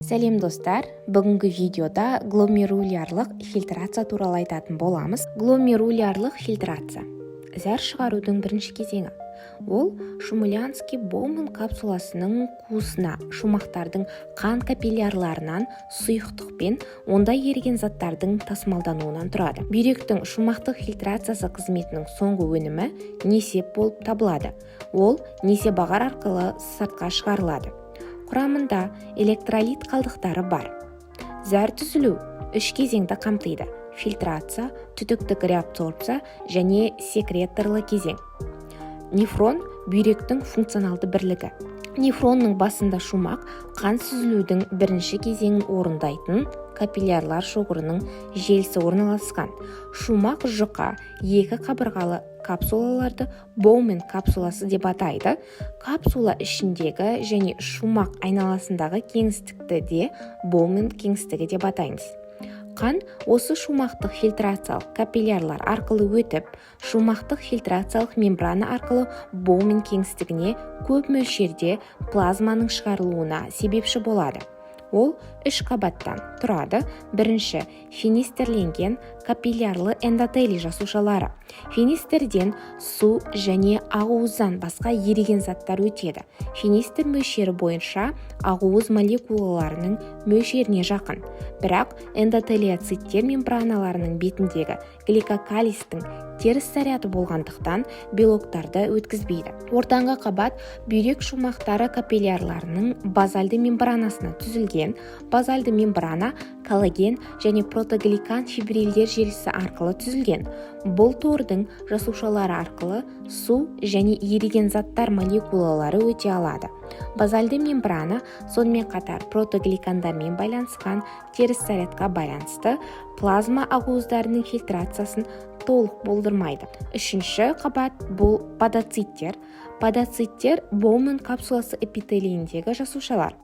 Сәлем достар, бүгінгі видеода гломерулярлық фильтрация туралы айтатын боламыз. Гломерулярлық фильтрация зәр шығарудың бірінші кезеңі. Ол Шумилянский-Боуман капсуласының қуысына шумақтардың қан капиллярларынан сұйықтықпен онда еріген заттардың тасымалдануынан тұрады. Бүйректің шумақтық фильтрациясы қызметінің соңғы өнімі несеп болып табылады. Ол несеп ағар арқылы сыртқа шығарылады. Құрамында электролит қалдықтары бар. Зәр түзілу үш кезеңді қамтиды: фильтрация, түтіктік реабсорбция және секреторлы кезең. Нефрон бүйректің функционалды бірлігі. Нефронның басында шумақ қан сүзілудің бірінші кезеңін орындайтын капиллярлар шоғырының желісі орналасқан. Шумақ жұқа екі қабырғалы капсулаларды Боуман капсуласы деп атайды. Капсула ішіндегі және шумақ айналасындағы кеңістікті де Боуман кеңістігі деп атаймыз. Қан осы шумақтық фильтрациялық капиллярлар арқылы өтіп, шумақтық фильтрациялық мембрана арқылы Боуман кеңістігіне көп мөлшерде плазманың шығарылуына себепші болады. Ол үш қабаттан тұрады. Бірінші, фенистерленген капиллярлы эндотелий жасушалары. Фенистерден су және ақуыздан басқа еріген заттар өтеді. Фенистер мөлшері бойынша ақуыз молекулаларының мөлшеріне жақын. Бірақ эндотелиоциттер мембраналарының бетіндегі гликокалистің теріс заряды болғандықтан белоктарды өткізбейді. Ортаңғы қабат бүйрек шумақтары капиллярларының базальды мембранасына түзілген. Базальды мембрана коллаген және протогликан фибрилдер желісі арқылы түзілген. Бұл тордың жасушалары арқылы су және еріген заттар молекулалары өте алады. Базальды мембрана сонымен қатар протогликандармен байланысқан, теріс зарядқа байланысты плазма ақуыздарының фильтрациясын толық болдырмайды. Үшінші қабат бұл подоциттер. Подоциттер Боуман капсуласы эпителийіндегі жасушалар.